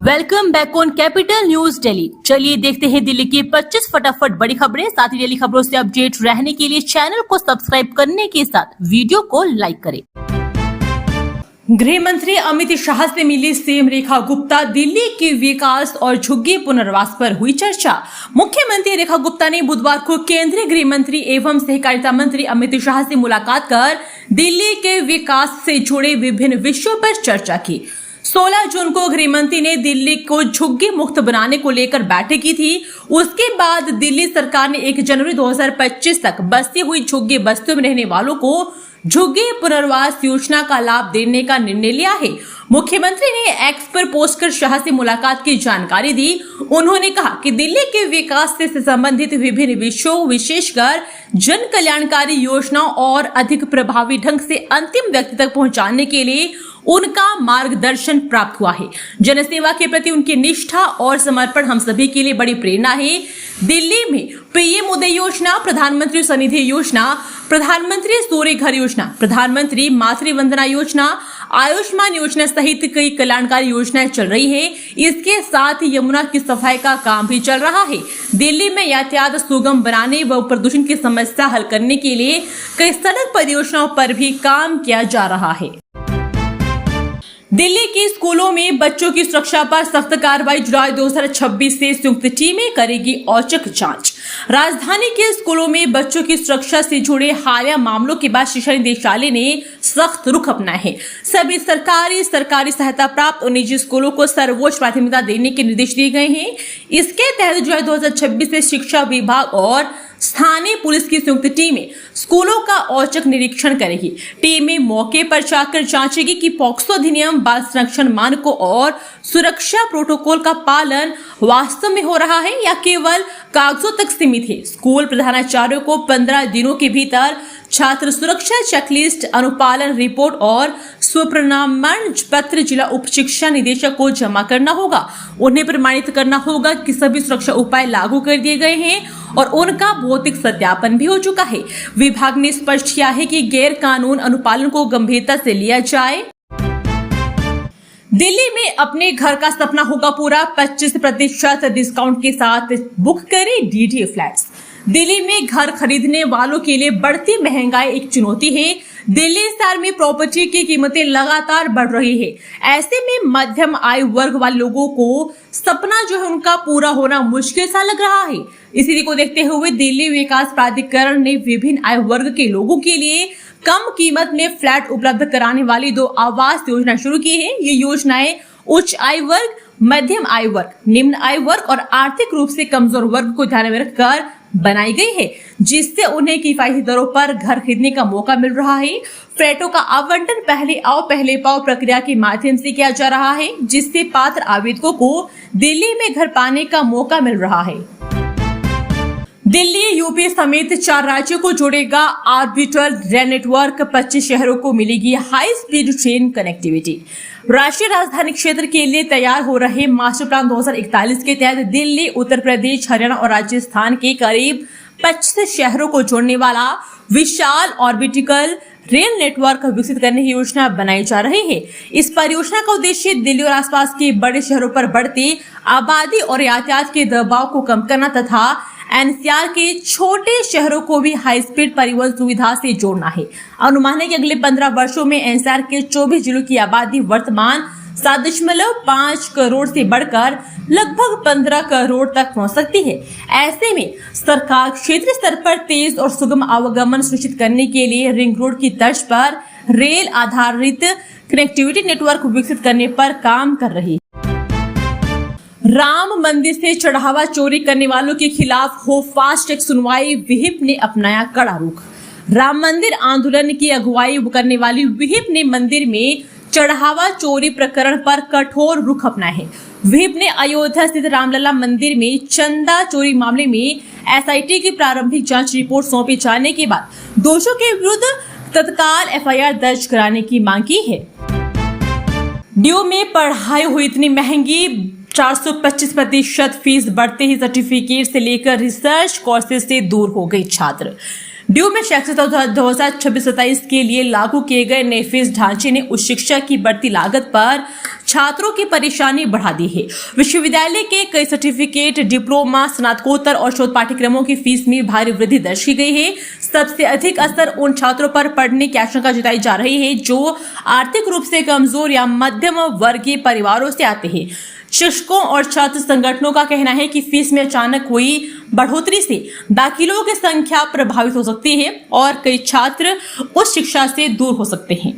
Welcome back on capital news Delhi. चलिए देखते हैं दिल्ली की 25 फटाफट बड़ी खबरें। साथ ही डेली खबरों से अपडेट रहने के लिए चैनल को सब्सक्राइब करने के साथ वीडियो को लाइक करें। गृह मंत्री अमित शाह से मिली सीएम रेखा गुप्ता। दिल्ली के विकास और झुग्गी पुनर्वास पर हुई चर्चा। मुख्यमंत्री रेखा गुप्ता ने बुधवार को केंद्रीय गृह मंत्री एवं सहकारिता मंत्री अमित शाह से मुलाकात कर दिल्ली के विकास से जुड़े विभिन्न विषयों पर चर्चा की। 16 जून को गृह मंत्री ने दिल्ली को झुग्गी मुक्त बनाने को लेकर बैठक की थी। उसके बाद दिल्ली सरकार ने 1 जनवरी 2025 तक बसी हुई झुग्गी बस्तियों में रहने वालों को झुग्गी पुनर्वास योजना का लाभ देने का निर्णय लिया है। मुख्यमंत्री ने एक्स पर पोस्ट कर शाह से मुलाकात की जानकारी दी। उन्होंने कहा कि दिल्ली के विकास से संबंधित विभिन्न विषयों, विशेषकर जन कल्याणकारी योजनाओं और अधिक प्रभावी ढंग से अंतिम व्यक्ति तक पहुंचाने के लिए उनका मार्गदर्शन प्राप्त हुआ है। जनसेवा के प्रति उनकी निष्ठा और समर्पण हम सभी के लिए बड़ी प्रेरणा है। दिल्ली में पीएम उदय योजना, प्रधानमंत्री स्वनिधि योजना, प्रधानमंत्री सूर्य घर योजना, प्रधानमंत्री मातृ वंदना योजना, आयुष्मान योजना सहित कई कल्याणकारी योजनाएं चल रही है। इसके साथ ही यमुना की सफाई का काम भी चल रहा है। दिल्ली में यातायात सुगम बनाने व प्रदूषण की समस्या हल करने के लिए कई सड़क परियोजनाओं पर भी काम किया जा रहा है। दिल्ली के स्कूलों में बच्चों की सुरक्षा पर सख्त कार्रवाई। जुलाई 2026 से संयुक्त टीमें करेगी औचक जांच। राजधानी के स्कूलों में बच्चों की सुरक्षा से जुड़े हालिया मामलों के बाद शिक्षा निदेशालय ने सख्त रुख अपनाया है। सभी सरकारी सहायता प्राप्त और निजी स्कूलों को सर्वोच्च प्राथमिकता देने के निर्देश दिए गए हैं। इसके तहत जुलाई 2026 से शिक्षा विभाग और स्थानीय पुलिस की संयुक्त टीमें स्कूलों का औचक निरीक्षण करेगी। टीमें मौके पर जाकर जांचेगी कि पॉक्सो अधिनियम, बाल संरक्षण मानकों और सुरक्षा प्रोटोकॉल का पालन वास्तव में हो रहा है या केवल कागजों तक सीमित है। स्कूल प्रधानाचार्यों को 15 दिनों के भीतर छात्र सुरक्षा चेकलिस्ट, अनुपालन रिपोर्ट और स्वप्रमाण पत्र जिला उप शिक्षा निदेशक को जमा करना होगा। उन्हें प्रमाणित करना होगा कि सभी सुरक्षा उपाय लागू कर दिए गए हैं और उनका भौतिक सत्यापन भी हो चुका है। विभाग ने स्पष्ट किया है कि गैर कानून अनुपालन को गंभीरता से लिया जाए। दिल्ली में अपने घर का सपना होगा पूरा। 25% डिस्काउंट के साथ बुक करें डीडीए फ्लैट्स। दिल्ली में घर खरीदने वालों के लिए बढ़ती महंगाई एक चुनौती है। दिल्ली शहर में प्रॉपर्टी की कीमतें लगातार बढ़ रही है। ऐसे में मध्यम आय वर्ग वाले लोगों को सपना जो है उनका पूरा होना मुश्किल सा लग रहा है। इसी को देखते हुए दिल्ली विकास प्राधिकरण ने विभिन्न आय वर्ग के लोगों के लिए कम कीमत में फ्लैट उपलब्ध कराने वाली 2 आवास योजना शुरू की है। ये योजनाएं उच्च आय वर्ग, मध्यम आय वर्ग, निम्न आय वर्ग और आर्थिक रूप से कमजोर वर्ग को ध्यान में रखकर बनाई गई है, जिससे उन्हें किफायती दरों पर घर खरीदने का मौका मिल रहा है। फ्लैटों का आवंटन पहले आओ पहले पाओ प्रक्रिया के माध्यम से किया जा रहा है, जिससे पात्र आवेदकों को दिल्ली में घर पाने का मौका मिल रहा है। दिल्ली, यूपी समेत 4 राज्यों को जोड़ेगा ऑर्बिटल रेल नेटवर्क। 25 शहरों को मिलेगी हाई स्पीड ट्रेन कनेक्टिविटी। राष्ट्रीय राजधानी क्षेत्र के लिए तैयार हो रहे मास्टर प्लान 2041 के तहत दिल्ली, उत्तर प्रदेश, हरियाणा और राजस्थान के करीब 25 शहरों को जोड़ने वाला विशाल ऑर्बिटल रेल नेटवर्क विकसित करने की योजना बनाई जा रही है। इस परियोजना का उद्देश्य दिल्ली और आसपास के बड़े शहरों पर बढ़ती आबादी और यातायात के दबाव को कम करना तथा एनसीआर के छोटे शहरों को भी हाई स्पीड परिवहन सुविधा से जोड़ना है। अनुमान है कि अगले 15 वर्षों में एनसीआर के 24 जिलों की आबादी वर्तमान 7.5 करोड़ से बढ़कर लगभग 15 करोड़ तक पहुंच सकती है। ऐसे में सरकार क्षेत्रीय स्तर पर तेज और सुगम आवागमन सुनिश्चित करने के लिए रिंग रोड की तर्ज पर रेल आधारित कनेक्टिविटी नेटवर्क विकसित करने पर काम कर रही है। राम मंदिर से चढ़ावा चोरी करने वालों के खिलाफ हो फास्ट ट्रैक सुनवाई। विहिप ने अपनाया कड़ा रुख। राम मंदिर आंदोलन की अगुवाई करने वाली विहिप ने मंदिर में चढ़ावा चोरी प्रकरण पर कठोर रुख अपनाया है। विहिप ने अयोध्या स्थित रामलला मंदिर में चंदा चोरी मामले में एसआईटी की प्रारंभिक जांच रिपोर्ट सौंपे जाने के बाद दोषियों के विरुद्ध तत्काल एफआईआर दर्ज कराने की मांग की है। ड्यू में पढ़ाई हुई इतनी महंगी, 425% फीस बढ़ते ही सर्टिफिकेट से लेकर रिसर्च कोर्सेज से दूर हो गई छात्र। ड्यू में शैक्षिक 2026-27 के लिए लागू किए गए नए फीस ढांचे ने उच्च शिक्षा की बढ़ती लागत पर छात्रों की परेशानी बढ़ा दी है। विश्वविद्यालय के कई सर्टिफिकेट, डिप्लोमा, स्नातकोत्तर और शोध पाठ्यक्रमों की फीस में भारी वृद्धि दर्ज की गई है। सबसे अधिक असर उन छात्रों पर पड़ने की आशंका जताई जा रही है जो आर्थिक रूप से कमजोर या मध्यम वर्गीय परिवारों से आते हैं। शिक्षकों और छात्र संगठनों का कहना है कि फीस में अचानक हुई बढ़ोतरी से दाखिलों की संख्या प्रभावित हो सकती है और कई छात्र उच्च शिक्षा से दूर हो सकते हैं।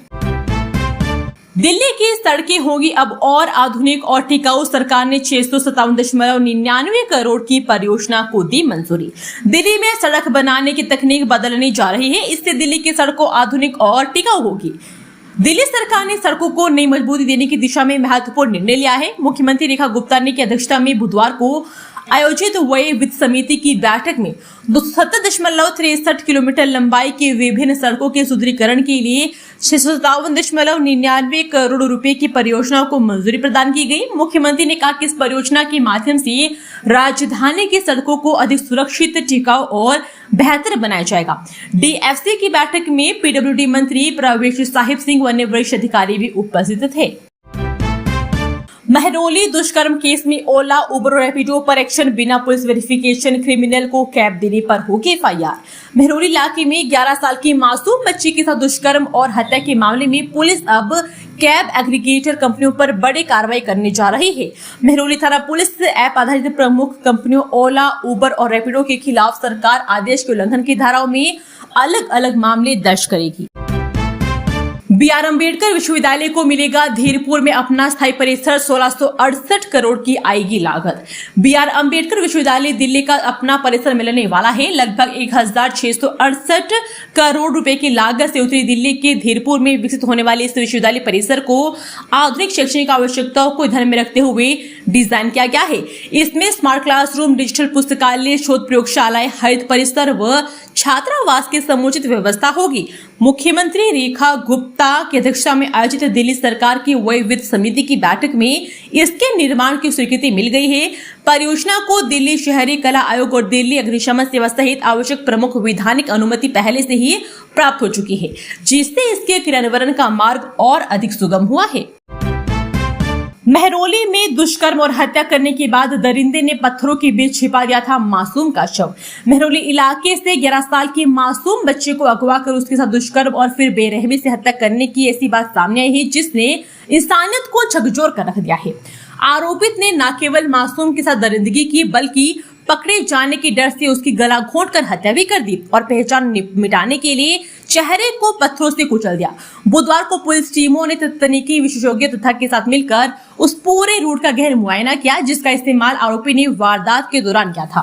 दिल्ली की सड़कें होंगी अब और आधुनिक और टिकाऊ। सरकार ने 657.99 करोड़ की परियोजना को दी मंजूरी। दिल्ली में सड़क बनाने की तकनीक बदलने जा रही है। इससे दिल्ली की सड़कों आधुनिक और टिकाऊ होगी। दिल्ली सरकार ने सड़कों को नई मजबूती देने की दिशा में महत्वपूर्ण निर्णय लिया है। मुख्यमंत्री रेखा गुप्ता ने की अध्यक्षता में बुधवार को आयोजित व्यय वित्त समिति की बैठक में 270.63 किलोमीटर लंबाई की विभिन्न सड़कों के सुदृढ़ीकरण के लिए 657.99 करोड़ रुपए की परियोजना को मंजूरी प्रदान की गई। मुख्यमंत्री ने कहा कि इस परियोजना के माध्यम से राजधानी की सड़कों को अधिक सुरक्षित, टिकाऊ और बेहतर बनाया जाएगा। डीएफसी की बैठक में पीडब्ल्यूडी मंत्री प्रवेश साहिब सिंह व अन्य वरिष्ठ अधिकारी भी उपस्थित थे। महरौली दुष्कर्म केस में ओला, उबर और रैपिडो पर एक्शन बिना पुलिस वेरिफिकेशन, क्रिमिनल को कैब देने पर होगी एफआईआर। महरौली इलाके में 11 साल की मासूम बच्ची के साथ दुष्कर्म और हत्या के मामले में पुलिस अब कैब एग्रीगेटर कंपनियों पर बड़ी कार्रवाई करने जा रही है। महरौली थाना पुलिस ऐप आधारित प्रमुख कंपनियों ओला, उबर और रैपिडो के खिलाफ सरकार आदेश के उल्लंघन की धाराओं में अलग अलग मामले दर्ज करेगी। BR अम्बेडकर विश्वविद्यालय को मिलेगा धीरपुर में अपना स्थायी परिसर। 1668 करोड़ की आएगी लागत। BR अम्बेडकर विश्वविद्यालय दिल्ली का अपना परिसर मिलने वाला है। लगभग 1668 करोड़ रुपए की लागत से उत्तरी दिल्ली के धीरपुर में विकसित होने वाले इस विश्वविद्यालय परिसर को आधुनिक शैक्षणिक आवश्यकताओं को ध्यान में रखते हुए डिजाइन किया गया है। इसमें स्मार्ट क्लासरूम, डिजिटल पुस्तकालय, शोध प्रयोगशालाएं, हरित परिसर व छात्रावास की समुचित व्यवस्था होगी। मुख्यमंत्री रेखा गुप्ता की अध्यक्षता में आयोजित दिल्ली सरकार की व्यय वित्त समिति की बैठक में इसके निर्माण की स्वीकृति मिल गई है। परियोजना को दिल्ली शहरी कला आयोग और दिल्ली अग्निशमन सेवा सहित आवश्यक प्रमुख वैधानिक अनुमति पहले से ही प्राप्त हो चुकी है, जिससे इसके क्रियान्वयन का मार्ग और अधिक सुगम हुआ है। महरौली में दुष्कर्म और हत्या करने के बाद दरिंदे ने पत्थरों के बीच छिपा दिया था मासूम का शव। महरौली इलाके से 11 साल की मासूम बच्चे को अगवा कर उसके साथ दुष्कर्म और फिर बेरहमी से हत्या करने की ऐसी बात सामने आई है जिसने इंसानियत को झकझोर कर रख दिया है। आरोपित ने न केवल मासूम के साथ दरिंदगी की बल्कि पकड़े जाने के डर से उसकी गला घोंटकर हत्या भी कर दी और पहचान मिटाने के लिए चेहरे को पत्थरों से कुचल दिया। बुधवार को पुलिस टीमों ने तकनीकी विशेषज्ञ तथा के साथ मिलकर उस पूरे रूट का गहन मुआयना किया जिसका इस्तेमाल आरोपी ने वारदात के दौरान किया था।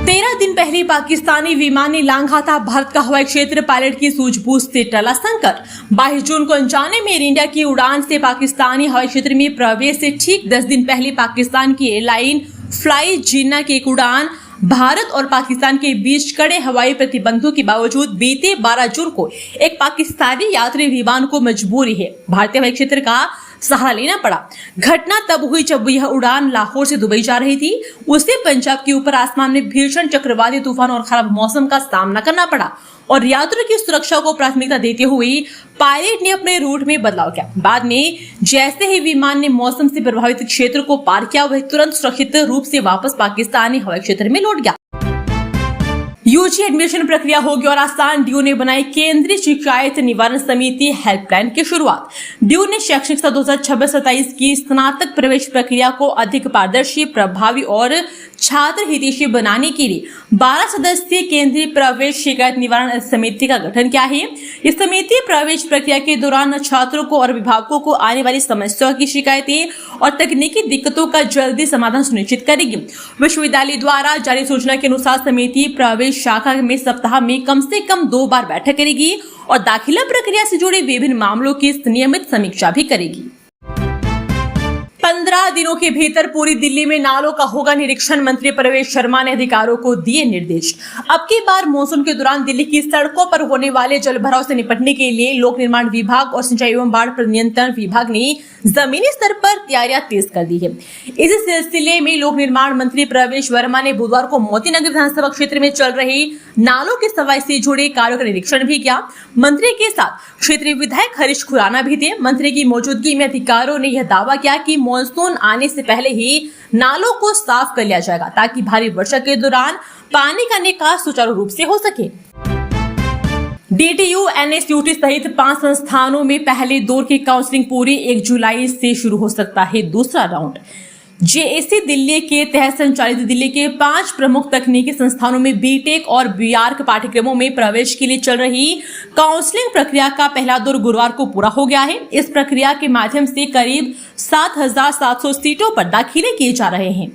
13 दिन पहले पाकिस्तानी विमान ने लांघा था भारत का हवाई क्षेत्र। पायलट की सूझबूझ से टला संकट। 22 जून को अनजाने में एयर इंडिया की उड़ान से पाकिस्तानी हवाई क्षेत्र में प्रवेश से ठीक 10 दिन पहले पाकिस्तान की एयरलाइन फ्लाई जिन्ना की एक उड़ान भारत और पाकिस्तान के बीच कड़े हवाई प्रतिबंधों के बावजूद बीते 12 जून को एक पाकिस्तानी यात्री विमान को मजबूरी है भारतीय हवाई क्षेत्र का सहारा लेना पड़ा। घटना तब हुई जब यह उड़ान लाहौर से दुबई जा रही थी। उसे पंजाब के ऊपर आसमान में भीषण चक्रवाती तूफान और खराब मौसम का सामना करना पड़ा और यात्रियों की सुरक्षा को प्राथमिकता देते हुए पायलट ने अपने रूट में बदलाव किया। बाद में जैसे ही विमान ने मौसम से प्रभावित क्षेत्र को पार किया वह तुरंत सुरक्षित रूप से वापस पाकिस्तानी हवाई क्षेत्र में लौट गया। यूजी एडमिशन प्रक्रिया होगी और आसान। ड्यू ने बनाई केंद्रीय शिकायत निवारण समिति हेल्पलाइन की शुरुआत। ड्यू ने शैक्षणिक साल 2026-27 की स्नातक प्रवेश प्रक्रिया को अधिक पारदर्शी, प्रभावी और छात्र हितैषी बनाने के लिए 12 सदस्यीय केंद्रीय प्रवेश शिकायत निवारण समिति का गठन किया है। इस समिति प्रवेश प्रक्रिया के दौरान छात्रों को और अभिभावकों को आने वाली समस्याओं की शिकायतें और तकनीकी दिक्कतों का जल्दी समाधान सुनिश्चित करेगी। विश्वविद्यालय द्वारा जारी सूचना के अनुसार समिति प्रवेश शाखा में सप्ताह में कम से कम 2 बार बैठक करेगी और दाखिला प्रक्रिया से जुड़े विभिन्न मामलों की नियमित समीक्षा भी करेगी। 15 दिनों के भीतर पूरी दिल्ली में नालों का होगा निरीक्षण, मंत्री प्रवेश शर्मा ने अधिकारियों को दिए निर्देश। अब की बार मॉनसून के दौरान दिल्ली की सड़कों पर होने वाले जलभराव से निपटने के लिए लोक निर्माण विभाग और सिंचाई एवं बाढ़ नियंत्रण विभाग ने जमीनी स्तर पर तैयारियां तेज कर दी है। इस सिलसिले में लोक निर्माण मंत्री प्रवेश वर्मा ने बुधवार को मोतीनगर विधानसभा क्षेत्र में चल रही नालों की सफाई से जुड़े कार्यों का निरीक्षण भी किया। मंत्री के साथ क्षेत्रीय विधायक हरीश खुराना भी थे। मंत्री की मौजूदगी में अधिकारियों ने यह दावा किया कि मॉनसून आने से पहले ही नालों को साफ कर लिया जाएगा ताकि भारी वर्षा के दौरान पानी का निकास सुचारू रूप से हो सके। DTU, NSUT सहित 5 संस्थानों में पहले दौर की काउंसलिंग पूरी 1 जुलाई से शुरू हो सकता है दूसरा राउंड। JAC दिल्ली के तहत संचालित दिल्ली के 5 प्रमुख तकनीकी संस्थानों में बीटेक और बीआर्क पाठ्यक्रमों में प्रवेश के लिए चल रही काउंसलिंग प्रक्रिया का पहला दौर गुरुवार को पूरा हो गया है। इस प्रक्रिया के माध्यम से करीब 7,700 सीटों पर दाखिले किए जा रहे हैं।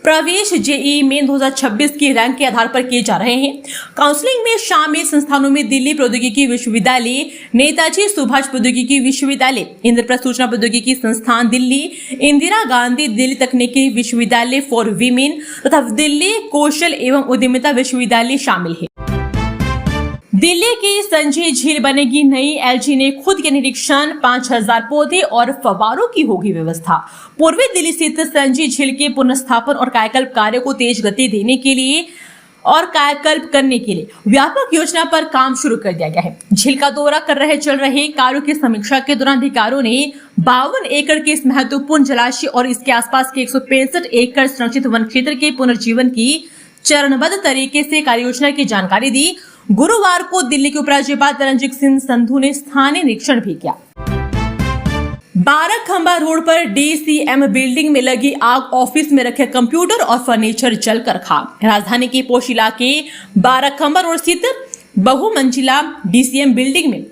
प्रवेश JEE मेन 2026 की रैंक के आधार पर किए जा रहे हैं। काउंसलिंग में शामिल संस्थानों में दिल्ली प्रौद्योगिकी विश्वविद्यालय, नेताजी सुभाष प्रौद्योगिकी विश्वविद्यालय, इंद्रप्रस्थ सूचना प्रौद्योगिकी संस्थान दिल्ली, इंदिरा गांधी दिल्ली तकनीकी विश्वविद्यालय फॉर वीमेन तथा दिल्ली कौशल एवं उद्यमिता विश्वविद्यालय शामिल है। दिल्ली की संजय झील बनेगी नई, LG ने खुद के निरीक्षण, 5000 पौधे और फव्वारों की होगी व्यवस्था। पूर्वी दिल्ली स्थित संजय झील के पुनर्स्थापन और कायाकल्प कार्य को तेज गति देने के लिए और कायाकल्प करने के लिए व्यापक योजना पर काम शुरू कर दिया गया है। झील का दौरा कर चल रहे कार्यों की समीक्षा के दौरान अधिकारियों ने 52 एकड़ के इस महत्वपूर्ण जलाशय और इसके आसपास के 165 एकड़ संरक्षित वन क्षेत्र के पुनर्जीवन की चरणबद्ध तरीके से कार्य योजना की जानकारी दी। गुरुवार को दिल्ली के उपराज्यपाल तरनजीत सिंह संधू ने स्थानीय निरीक्षण भी किया। बाराखंबा रोड पर DCM बिल्डिंग में लगी आग, ऑफिस में रखे कंप्यूटर और फर्नीचर जलकर खाक। राजधानी के पोश इलाके बाराखंबा रोड स्थित बहुमंजिला DCM बिल्डिंग में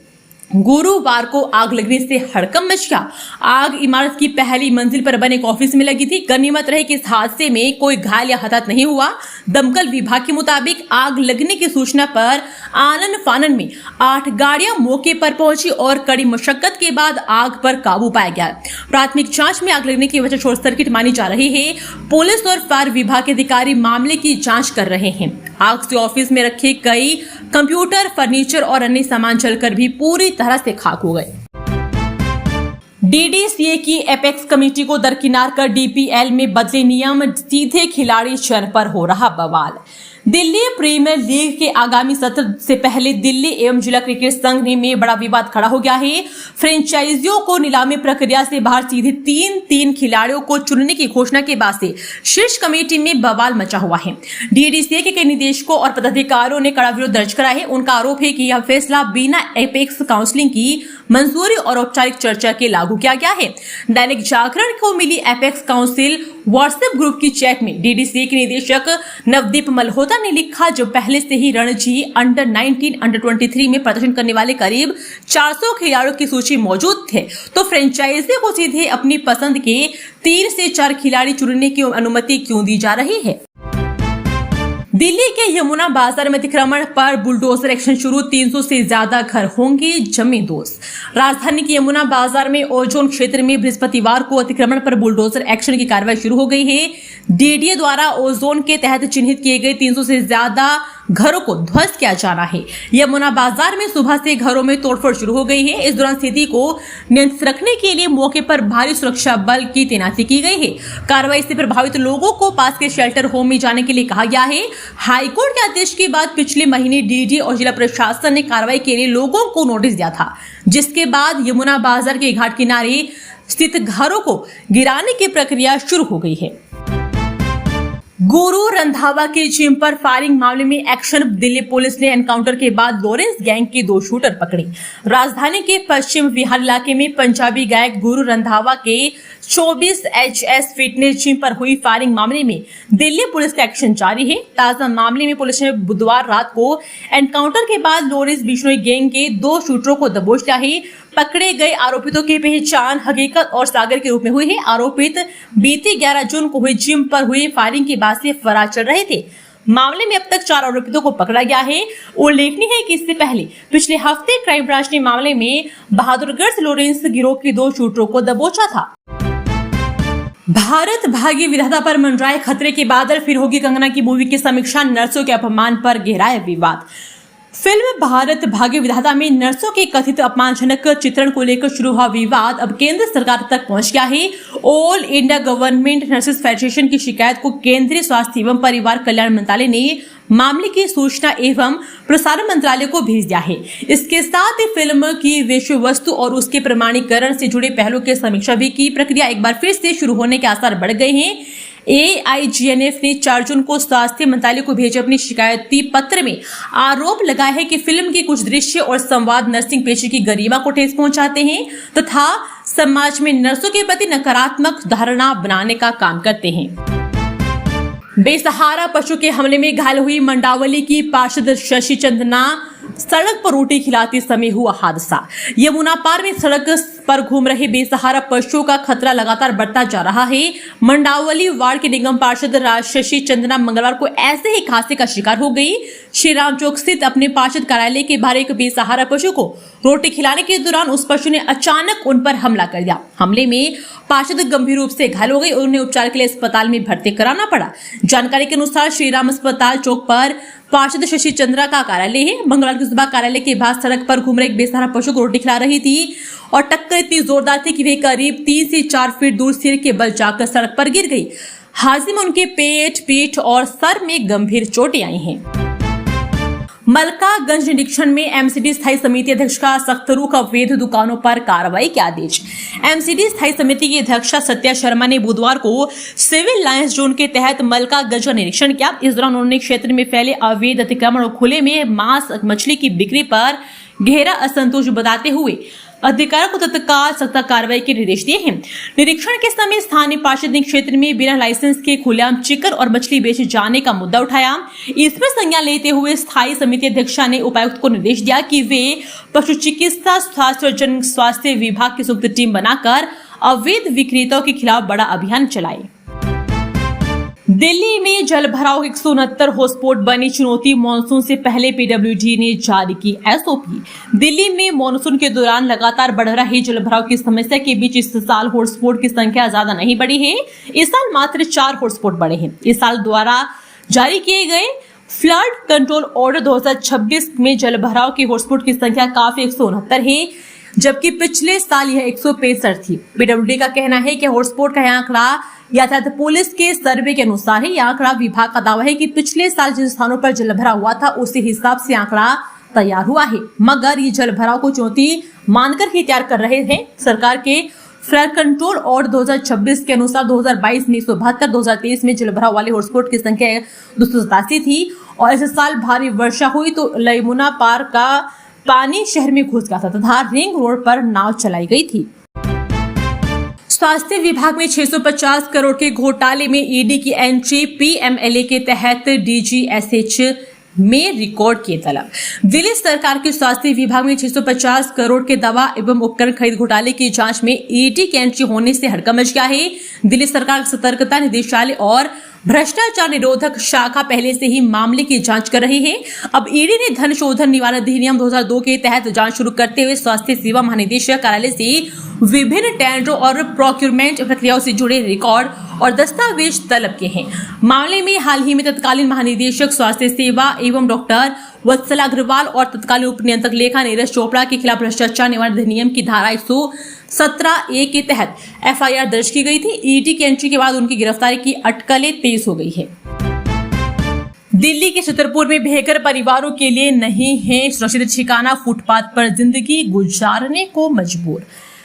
गुरुवार को आग लगने से हड़कंप मच गया। आग इमारत की पहली मंजिल पर बने एक ऑफिस में लगी थी। गनीमत रहे कि इस हादसे में कोई घायल या हताहत नहीं हुआ। दमकल विभाग के मुताबिक आग लगने की सूचना पर आनन फानन में 8 गाड़ियां मौके पर पहुंची और कड़ी मशक्कत के बाद आग पर काबू पाया गया। प्राथमिक जांच में आग लगने की वजह शॉर्ट सर्किट मानी जा रही है। पुलिस और फायर विभाग के अधिकारी मामले की जांच कर रहे हैं। आग से ऑफिस में रखे कई कंप्यूटर, फर्नीचर और अन्य सामान जलकर भी पूरी तरह से खाक हो गए। DDCA की एपेक्स कमेटी को दरकिनार कर DPL में बदले नियम, सीधे खिलाड़ी चयन पर हो रहा बवाल। दिल्ली प्रीमियर लीग के आगामी सत्र से पहले दिल्ली एवं जिला क्रिकेट संघ में बड़ा विवाद खड़ा हो गया है। फ्रेंचाइजियों को नीलामी प्रक्रिया से बाहर सीधे 3 खिलाड़ियों को चुनने की घोषणा के बाद से शीर्ष कमेटी में बवाल मचा हुआ है। DDCA के कई निदेशकों और पदाधिकारियों ने कड़ा विरोध दर्ज करा है। उनका आरोप है कि यह फैसला बिना एपेक्स काउंसिलिंग की मंजूरी और औपचारिक चर्चा के लागू किया गया है। दैनिक जागरण को मिली एपेक्स काउंसिल व्हाट्सएप ग्रुप की चैट में DDCA के निदेशक नवदीप मल्होत्रा ने लिखा, जो पहले से ही रणजी अंडर 19, अंडर 23 में प्रदर्शन करने वाले करीब 400 खिलाड़ियों की सूची मौजूद थे, तो फ्रेंचाइजी को सीधे अपनी पसंद के 3 से 4 खिलाड़ी चुनने की अनुमति क्यों दी जा रही है। दिल्ली के यमुना बाजार में अतिक्रमण पर बुलडोजर एक्शन शुरू, 300 से ज्यादा घर होंगे जमींदोज। राजधानी के यमुना बाजार में ओजोन क्षेत्र में बृहस्पतिवार को अतिक्रमण पर बुलडोजर एक्शन की कार्रवाई शुरू हो गई है। DDA द्वारा ओजोन के तहत चिन्हित किए गए 300 से ज्यादा घरों को ध्वस्त किया जाना है। यमुना बाजार में सुबह से घरों में तोड़फोड़ शुरू हो गई है। इस दौरान स्थिति को नियंत्रित रखने के लिए मौके पर भारी सुरक्षा बल की तैनाती की गई है। कार्रवाई से प्रभावित लोगों को पास के शेल्टर होम में जाने के लिए कहा गया है। हाईकोर्ट के आदेश के बाद पिछले महीने DDA और जिला प्रशासन ने कार्रवाई के लिए लोगों को नोटिस दिया था, जिसके बाद यमुना बाजार के घाट किनारे स्थित घरों को गिराने की प्रक्रिया शुरू हो गई है। गुरु रंधावा के जिम पर फायरिंग मामले में एक्शन, दिल्ली पुलिस ने एनकाउंटर के बाद लॉरेंस गैंग के 2 शूटर पकड़े। राजधानी के पश्चिम विहार इलाके में पंजाबी गायक गुरु रंधावा के 24 HS फिटनेस जिम पर हुई फायरिंग मामले में दिल्ली पुलिस का एक्शन जारी है। ताजा मामले में पुलिस ने बुधवार रात को एनकाउंटर के बाद लॉरेंस बिश्नोई गैंग के 2 शूटरों को दबोच लिया है। पकड़े गए आरोपितों की पहचान हकीकत और सागर के रूप में हुई है। आरोपित बीते 11 जून को हुई जिम पर हुई फायरिंग के बाद से फरार चल रहे थे। मामले में अब तक 4 आरोपितों को पकड़ा गया है। उल्लेखनीय है कि इससे पहले पिछले हफ्ते क्राइम ब्रांच ने मामले में बहादुरगढ़ से लॉरेंस गिरोह के 2 शूटरों को दबोचा था। भारत भाग्य विधाता पर मंडराए खतरे के बादल, फिर होगी कंगना की मूवी की समीक्षा, नर्सों के अपमान पर गहराया विवाद। फिल्म भारत भाग्य विधाता में नर्सों के कथित अपमानजनक चित्रण को लेकर शुरू हुआ विवाद अब केंद्र सरकार तक पहुंच गया है। All India government nurses federation की शिकायत को केंद्रीय स्वास्थ्य एवं परिवार कल्याण मंत्रालय ने मामले की सूचना एवं प्रसारण मंत्रालय को भेज दिया है। इसके साथ ही फिल्म की विषय वस्तु और उसके प्रमाणीकरण से जुड़े पहलुओं की समीक्षा भी की प्रक्रिया एक बार फिर से शुरू होने के आसार बढ़ गए हैं। AIGNF ने 4 जून को स्वास्थ्य मंत्रालय को भेजे अपनी शिकायती पत्र में आरोप लगाया है कि फिल्म के कुछ दृश्य और संवाद नर्सिंग पेशे की गरिमा को ठेस पहुंचाते हैं तथा समाज में नर्सों के प्रति नकारात्मक धारणा बनाने का काम करते हैं। बेसहारा पशु के हमले में घायल हुई मंडावली की पार्षद शशि चंदना, सड़क पर रोटी खिलाते समय हुआ हादसा। यमुना पार में सड़क पर घूम रहे बेसहारा पशुओं का खतरा लगातार बढ़ता जा रहा है। मंडावली वार्ड के निगम पार्षद शशि चंदना मंगलवार को ऐसे ही हादसे का शिकार हो गई। श्री राम चौक स्थित अपने पार्षद कार्यालय के बाहर एक बेसहारा पशु को रोटी खिलाने के दौरान उस पशु ने अचानक उन पर हमला कर दिया। हमले में पार्षद गंभीर रूप से घायल हो गई और उन्हें उपचार के लिए अस्पताल में भर्ती कराना पड़ा। जानकारी के अनुसार श्री राम अस्पताल चौक पर पार्षद शशि चंद्रा का कार्यालय है। मंगलवार की सुबह कार्यालय के बाहर सड़क पर घूम रहे एक बेसहारा पशु को रोटी खिला रही थी और टक्कर इतनी जोरदार थी कि वे करीब 3 से 4 फीट दूर सिर के बल जाकर सड़क पर गिर गई। हादसे में उनके पेट, पीठ और सर में गंभीर चोटें आई हैं। मलकागंज निरीक्षण में एमसीडी स्थायी समिति अध्यक्ष का सख्त रुख, अवैध दुकानों पर कार्रवाई के आदेश। एमसीडी स्थायी समिति की अध्यक्षा सत्या शर्मा ने बुधवार को सिविल लाइंस जोन के तहत मलकागंज का निरीक्षण किया। इस दौरान उन्होंने क्षेत्र में फैले अवैध अतिक्रमण और खुले में मांस मछली की बिक्री पर गहरा असंतोष बताते हुए अधिकारियों को तत्काल सख्त कार्रवाई के निर्देश दिए हैं। निरीक्षण के समय स्थानीय पार्षद ने क्षेत्र में बिना लाइसेंस के खुलेआम चिकन और मछली बेचे जाने का मुद्दा उठाया। इसमें संज्ञान लेते हुए स्थायी समिति अध्यक्षा ने उपायुक्त को निर्देश दिया कि वे पशु चिकित्सा, स्वास्थ्य और जन स्वास्थ्य विभाग की संयुक्त टीम बनाकर अवैध विक्रेताओं के खिलाफ बड़ा अभियान चलाए। दिल्ली में जलभराव 169 हॉटस्पॉट बनी चुनौती, मानसून से पहले पीडब्ल्यूडी ने जारी की एसओपी। दिल्ली में मानसून के दौरान लगातार बढ़ रही जलभराव की समस्या के बीच इस साल हॉटस्पॉट की संख्या ज्यादा नहीं बढ़ी है। इस साल मात्र 4 हॉटस्पॉट बढ़े हैं। इस साल द्वारा जारी किए गए फ्लड कंट्रोल ऑर्डर 2026 में जलभराव के हॉटस्पॉट की संख्या काफी 169 है, जबकि पिछले साल यह 165 थी। पीडब्ल्यूडी का कहना है कि हॉटस्पॉट का आंकड़ा यातायात पुलिस के सर्वे के अनुसार है। यह आंकड़ा विभाग का दावा है कि पिछले साल जिन स्थानों पर जलभराव हुआ था उसी हिसाब से आंकड़ा तैयार हुआ है, मगर ये जलभराव को चुनौती मानकर ही तैयार कर रहे हैं। सरकार के फ्लड कंट्रोल ऑर्डर 2026 के अनुसार 2022 में 172, 2023 में जलभराव वाले हॉटस्पॉट की संख्या 287 थी और इस साल भारी वर्षा हुई तो यमुना पार का पानी शहर में घुस गया था तथा रिंग रोड पर नाव चलाई गई थी। स्वास्थ्य विभाग में 650 करोड़ के घोटाले में ईडी की एंट्री, पीएमएलए के तहत डीजीएसएच में रिकॉर्ड किए तलब। दिल्ली सरकार के स्वास्थ्य विभाग में 650 करोड़ के दवा एवं उपकरण खरीद घोटाले की जांच में ईडी की एंट्री होने से हड़कंप मच गया है। दिल्ली सरकार सतर्कता निदेशालय और भ्रष्टाचार निरोधक शाखा पहले से ही मामले की जांच कर रही है। अब ईडी ने धन शोधन निवारण अधिनियम 2002 के तहत जांच शुरू करते हुए स्वास्थ्य सेवा महानिदेशक कार्यालय से विभिन्न टेंडरों और प्रोक्योरमेंट प्रक्रियाओं से जुड़े रिकॉर्ड और दस्तावेज तलब किए हैं। मामले में हाल ही में तत्कालीन महानिदेशक स्वास्थ्य सेवा एवं डॉक्टर वत्सला अग्रवाल और तत्कालीन उप नियंत्रक लेखा नीरज चोपड़ा के खिलाफ भ्रष्टाचार निवारण अधिनियम की धारा 117A के तहत एफआईआर दर्ज की गई थी। ईडी की एंट्री के बाद उनकी गिरफ्तारी की अटकलें तेज हो गई है। दिल्ली के छतरपुर में बेघर परिवारों के लिए नहीं है सुरक्षित ठिकाना, फुटपाथ पर जिंदगी गुजारने को मजबूर।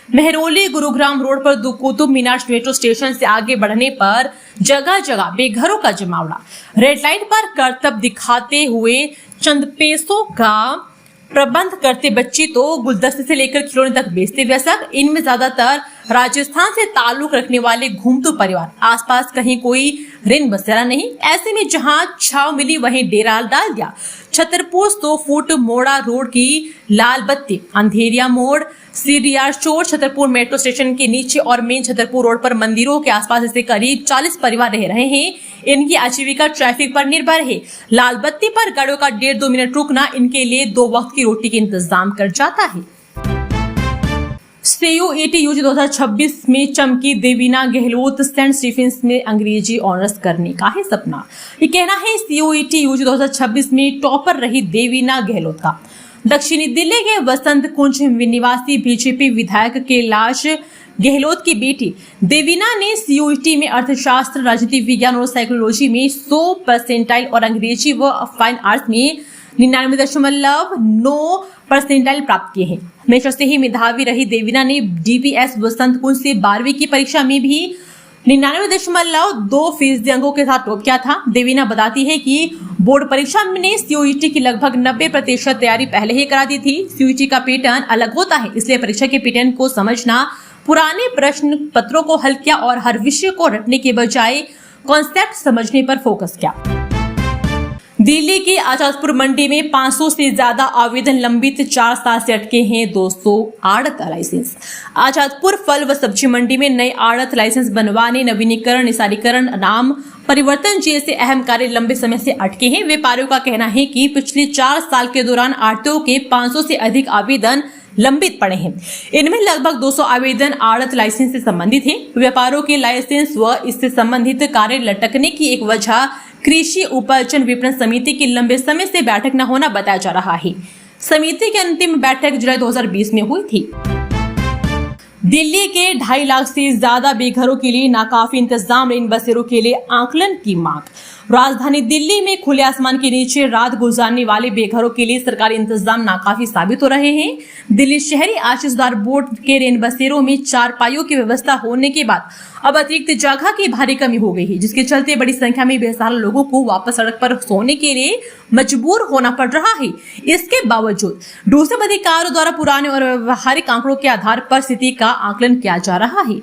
मेहरौली गुरुग्राम रोड पर कुतुब मीनार मेट्रो स्टेशन से आगे बढ़ने पर जगह जगह बेघरों का जमावड़ा। रेड लाइट पर करतब दिखाते हुए चंद पैसों का प्रबंध करते बच्चे तो गुलदस्ते से लेकर खिलौने तक बेचते व्यसक। इनमें ज्यादातर राजस्थान से ताल्लुक रखने वाले घूमतू परिवार। आसपास कहीं कोई ऋण बसेरा नहीं, ऐसे में जहां छाव मिली वहीं डेरा डाल दिया। छतरपुर 100 फुट मोड़ा रोड की लाल बत्ती, अंधेरिया मोड़, सीडीआर चौक, छतरपुर मेट्रो स्टेशन के नीचे और मेन छतरपुर रोड पर मंदिरों के आसपास ऐसे करीब 40 परिवार रह रहे हैं। इनकी आजीविका ट्रैफिक पर निर्भर है। लाल बत्ती पर गाड़ियों का 1.5-2 मिनट रुकना इनके लिए 2 वक्त की रोटी के इंतजाम कर जाता है। CUET यूजी 2026 में चमकी देवीना गहलोत। सेंट स्टीफेंस में अंग्रेजी ऑनर्स करने का है सपना। ये कहना है CUET यूजी 2026 में टॉपर रही देवीना गहलोत का। दक्षिणी दिल्ली के वसंत कुंज निवासी बीजेपी विधायक कैलाश गहलोत की बेटी देवीना ने CUET में अर्थशास्त्र, राजनीति विज्ञान और साइकोलॉजी में 100 परसेंटाइल और अंग्रेजी व फाइन आर्ट्स में 99.9 परसेंटाइल प्राप्त किए हैं। हमेशा से ही मेधावी रही देवीना ने DPS वसंत कुंज से 12वीं की परीक्षा में भी 99.2% अंकों के साथ टॉप किया था। देवीना बताती है कि बोर्ड परीक्षा में CUET की लगभग 90% तैयारी पहले ही करा दी थी। CUET का पैटर्न अलग होता है, इसलिए परीक्षा के पैटर्न को समझना, पुराने प्रश्न पत्रों को हल किया और हर विषय को रटने के बजाय कॉन्सेप्ट समझने पर फोकस किया। दिल्ली की आजादपुर मंडी में 500 से ज्यादा आवेदन लंबित, 4 साल से अटके हैं 200 आड़त लाइसेंस। आजादपुर फल व सब्जी मंडी में नए आड़त लाइसेंस बनवाने, नवीनीकरण, निस्तारीकरण, नाम परिवर्तन जैसे अहम कार्य लंबे समय से अटके हैं। व्यापारियों का कहना है कि पिछले 4 साल के दौरान आड़तियों के 500 से अधिक आवेदन लंबित पड़े हैं। इनमें लगभग 200 आवेदन आड़त लाइसेंस से संबंधित हैं। व्यापारियों के लाइसेंस व इससे संबंधित कार्य लटकने की एक वजह कृषि उपज विपणन समिति की लंबे समय से बैठक न होना बताया जा रहा है। समिति की अंतिम बैठक जुलाई 2020 में हुई थी। दिल्ली के 2.5 लाख से ज्यादा बेघरों के लिए नाकाफी इंतजाम, रेन बसेरों के लिए आकलन की मांग। राजधानी दिल्ली में खुले आसमान के नीचे रात गुजारने वाले बेघरों के लिए सरकारी इंतजाम नाकाफी साबित हो रहे हैं। दिल्ली शहरी आश्रय सुधार बोर्ड के रेन बसेरों में चारपाइयों की व्यवस्था होने के बाद अब अतिरिक्त जगह की भारी कमी हो गई है, जिसके चलते बड़ी संख्या में बेसहारा लोगों को वापस सड़क पर सोने के लिए मजबूर होना पड़ रहा है। इसके बावजूद डोसम अधिकारियों द्वारा पुराने और व्यवहारिक आंकड़ों के आधार पर स्थिति का आकलन किया जा रहा है।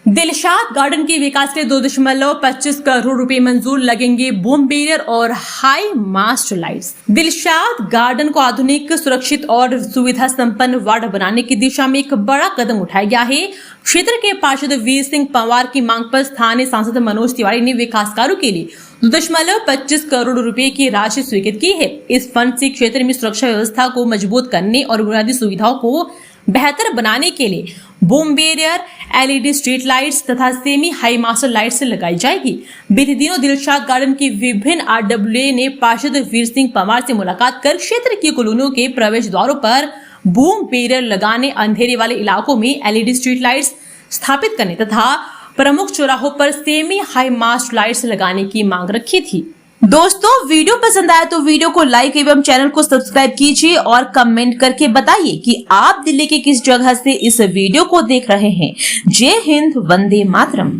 दिलशाद गार्डन के विकास के लिए 2.25 करोड़ रुपए मंजूर, लगेंगे बूम बैरियर और high mast lights. Dilshad Garden को आधुनिक, सुरक्षित और सुविधा संपन्न वार्ड बनाने की दिशा में एक बड़ा कदम उठाया गया है। क्षेत्र के पार्षद वीर सिंह पंवार की मांग पर स्थानीय सांसद मनोज तिवारी ने विकास कार्यों के लिए 2.25 करोड़ रुपए की राशि स्वीकृत की है। इस फंड से क्षेत्र में सुरक्षा व्यवस्था को मजबूत करने और बुनियादी सुविधाओं को बेहतर बनाने के लिए boom barrier, LED street lights तथा सेमी हाई मास्टर लाइट्स लगाई जाएगी। बीते दिनों दिलशाद गार्डन की विभिन्न RWA ने पार्षद वीर सिंह पंवार से मुलाकात कर क्षेत्र की कॉलोनियों के प्रवेश द्वारों पर बूम बैरियर लगाने, अंधेरे वाले इलाकों में LED स्ट्रीट लाइट्स स्थापित करने तथा प्रमुख चौराहों पर सेमी हाई मास्ट लाइट्स लगाने की मांग रखी थी। दोस्तों, वीडियो पसंद आया तो वीडियो को लाइक एवं चैनल को सब्सक्राइब कीजिए और कमेंट करके बताइए कि आप दिल्ली के किस जगह से इस वीडियो को देख रहे हैं। जय हिंद, वंदे मातरम।